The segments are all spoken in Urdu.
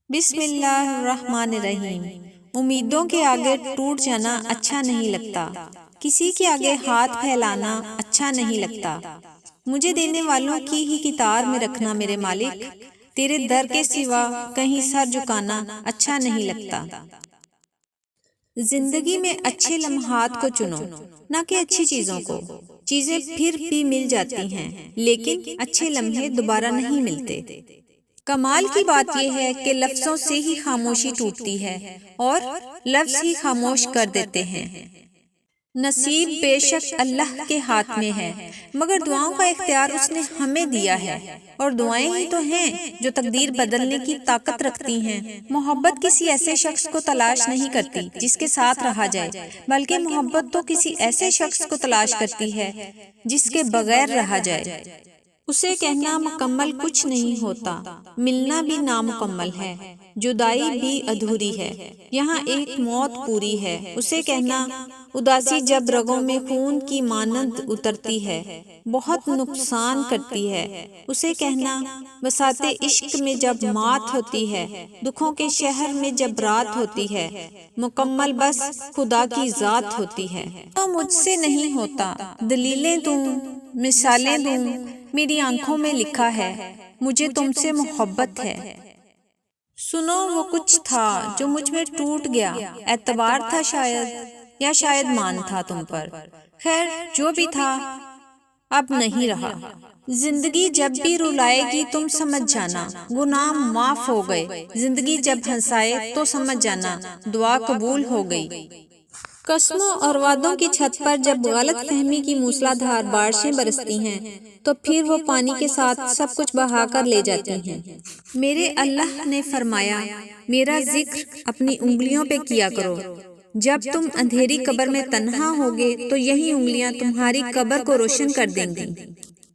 بسم اللہ الرحمن الرحیم۔ امیدوں کے آگے ٹوٹ جانا اچھا نہیں لگتا، کسی کے آگے ہاتھ پھیلانا اچھا نہیں لگتا۔ مجھے دینے والوں کی ہی کتار میں رکھنا میرے مالک، تیرے در کے سوا کہیں سر جھکانا اچھا نہیں لگتا۔ زندگی میں اچھے لمحات کو چنو، نہ کہ اچھی چیزوں کو۔ چیزیں پھر بھی مل جاتی ہیں، لیکن اچھے لمحے دوبارہ نہیں ملتے۔ کمال کی بات یہ ہے کہ لفظوں سے ہی خاموشی ٹوٹتی ہے اور لفظ ہی خاموش کر دیتے ہیں۔ نصیب بے شک اللہ کے ہاتھ میں ہے، مگر دعاؤں کا اختیار اس نے ہمیں دیا ہے، اور دعائیں ہی تو ہیں جو تقدیر بدلنے کی طاقت رکھتی ہیں۔ محبت کسی ایسے شخص کو تلاش نہیں کرتی جس کے ساتھ رہا جائے، بلکہ محبت تو کسی ایسے شخص کو تلاش کرتی ہے جس کے بغیر رہا جائے۔ اسے کہنا مکمل کچھ نہیں ہوتا، ملنا بھی نامکمل ہے، جدائی بھی ادھوری ہے، یہاں ایک موت پوری ہے۔ اسے کہنا اداسی جب رگوں میں خون کی مانند اترتی ہے، بہت نقصان کرتی ہے۔ اسے کہنا بساط عشق میں جب مات ہوتی ہے، دکھوں کے شہر میں جب رات ہوتی ہے، مکمل بس خدا کی ذات ہوتی ہے۔ تو مجھ سے نہیں ہوتا، دلیلیں دوں، مثالیں دوں، میری آنکھوں میں لکھا ہے، مجھے تم سے محبت ہے۔ سنو وہ کچھ تھا جو مجھ میں ٹوٹ گیا، اعتبار تھا شاید، یا شاید مان تھا تم پر، خیر جو بھی تھا اب نہیں رہا۔ زندگی جب بھی رلائے گی تم سمجھ جانا، گناہ معاف ہو گئے۔ زندگی جب ہنسائے تو سمجھ جانا، دعا قبول ہو گئی۔ قسموں اور وعدوں کی چھت پر جب غلط فہمی کی موسلادھار بارشیں برستی ہیں تو پھر وہ پانی کے ساتھ سب کچھ بہا کر لے جاتی ہیں۔ میرے اللہ نے فرمایا، میرا ذکر اپنی انگلیوں پہ کیا کرو، جب تم اندھیری قبر میں تنہا ہوگے تو یہی انگلیاں تمہاری قبر کو روشن کر دیں گی۔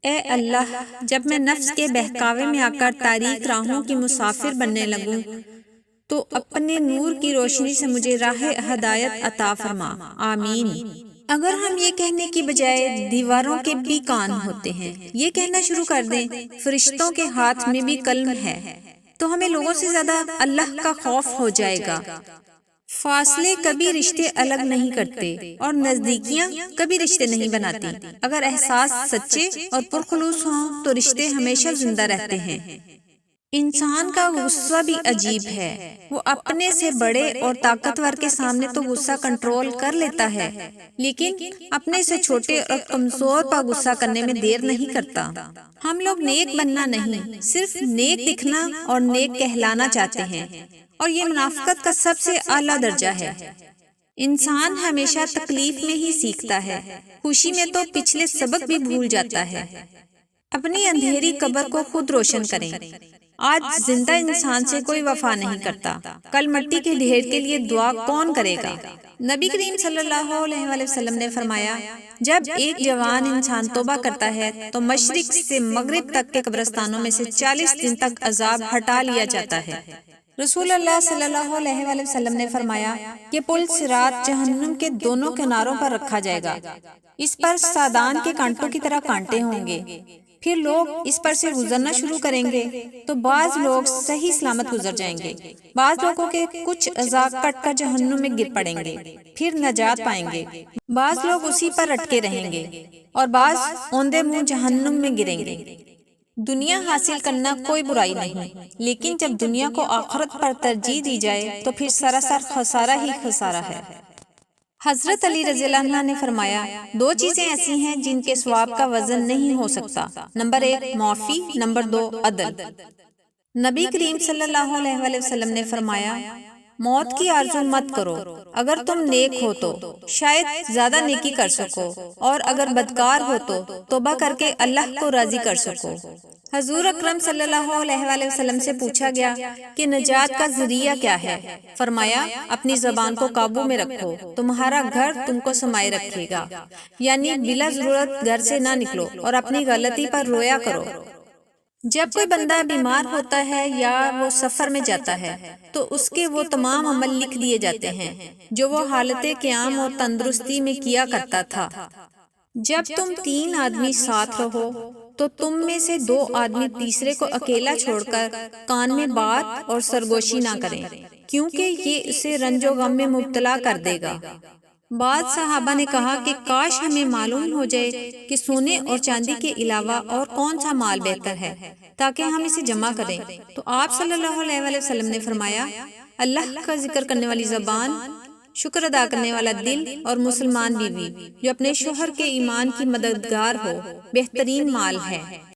اے اللہ، جب میں نفس کے بہکاوے میں آ کر تاریک راہوں کی مسافر بننے لگوں تو اپنے نور کی روشنی سے مجھے راہ ہدایت عطا فرما، آمین۔ اگر ہم یہ کہنے کی بجائے دیواروں کے بھی کان ہوتے ہیں، یہ کہنا شروع کر دیں فرشتوں کے ہاتھ میں بھی قلم ہے، تو ہمیں لوگوں سے زیادہ اللہ کا خوف ہو جائے گا۔ فاصلے کبھی رشتے الگ نہیں کرتے اور نزدیکیاں کبھی رشتے نہیں بناتی۔ اگر احساس سچے اور پرخلوص ہوں تو رشتے ہمیشہ زندہ رہتے ہیں۔ انسان کا غصہ بھی عجیب ہے، وہ اپنے سے بڑے اور طاقتور کے سامنے تو غصہ کنٹرول کر لیتا ہے، لیکن اپنے سے چھوٹے اور کمزور پر غصہ کرنے میں دیر نہیں کرتا۔ ہم لوگ نیک بننا نہیں، صرف نیک دکھنا اور نیک کہلانا چاہتے ہیں، اور یہ منافقت کا سب سے اعلیٰ درجہ ہے۔ انسان ہمیشہ تکلیف میں ہی سیکھتا ہے، خوشی میں تو پچھلے سبق بھی بھول جاتا ہے۔ اپنی اندھیری قبر کو خود روشن کریں۔ آج زندہ انسان سے کوئی وفا نہیں کرتا، کل مٹی کے ڈھیر کے لیے دعا کون کرے گا؟ نبی کریم صلی اللہ علیہ وآلہ وسلم نے فرمایا، جب ایک جوان انسان توبہ کرتا ہے تو مشرق سے مغرب تک کے قبرستانوں میں سے 40 دن تک عذاب ہٹا لیا جاتا ہے۔ رسول اللہ صلی اللہ علیہ وآلہ وسلم نے فرمایا، یہ پل صراط جہنم کے دونوں کناروں پر رکھا جائے گا، اس پر سادان کے کانٹوں کی طرح کانٹے ہوں گے۔ پھر لوگ اس پر سے گزرنا شروع کریں گے تو بعض لوگ صحیح سلامت گزر جائیں گے، بعض لوگوں کے کچھ اعضاء کٹ کر جہنم میں گر پڑیں گے، پھر نجات پائیں گے۔ بعض لوگ اسی پر اٹکے رہیں گے اور بعض اوندے منہ جہنم میں گریں گے۔ دنیا حاصل کرنا کوئی برائی نہیں، لیکن جب دنیا کو آخرت پر ترجیح دی جائے تو پھر سراسر خسارہ ہی خسارہ ہے۔ حضرت علی رضی اللہ عنہ نے فرمایا، دو چیزیں ایسی ہیں جن کے ثواب کا وزن نہیں ہو سکتا، نمبر 1 معافی، نمبر 2 عدل۔ نبی کریم صلی اللہ علیہ وآلہ وسلم نے فرمایا، موت کی آرزو مت کرو، اگر تم نیک ہو تو شاید زیادہ نیکی کر سکو، اور اگر بدکار ہو تو توبہ کر کے اللہ کو راضی کر سکو۔ حضور اکرم صلی اللہ علیہ وآلہ وسلم سے پوچھا گیا کہ نجات کا ذریعہ کیا ہے؟ فرمایا، اپنی زبان کو قابو میں رکھو، تمہارا گھر تم کو سمائے رکھے گا، یعنی بلا ضرورت گھر سے نہ نکلو اور اپنی غلطی پر رویا کرو۔ جب کوئی بندہ بیمار ہوتا ہے یا وہ سفر میں جاتا ہے تو اس کے وہ تمام عمل لکھ دیے جاتے ہیں جو وہ حالت قیام اور تندرستی میں کیا کرتا تھا۔ جب تم 3 آدمی ساتھ رہو تو تم میں سے 2 آدمی تیسرے کو اکیلا چھوڑ کر کان میں بات اور سرگوشی نہ کریں، کیونکہ یہ اسے رنج و غم میں مبتلا کر دے گا۔ بعض صحابہ نے کہا کہ کاش ہمیں معلوم ہو جائے کہ سونے اور چاندی کے علاوہ اور کون سا مال بہتر ہے تاکہ ہم اسے جمع کریں۔ تو آپ صلی اللہ علیہ وآلہ وسلم نے فرمایا، اللہ کا ذکر کرنے والی زبان، شکر ادا کرنے والا دل اور مسلمان بیوی جو اپنے شوہر کے ایمان کی مددگار ہو، بہترین مال ہے۔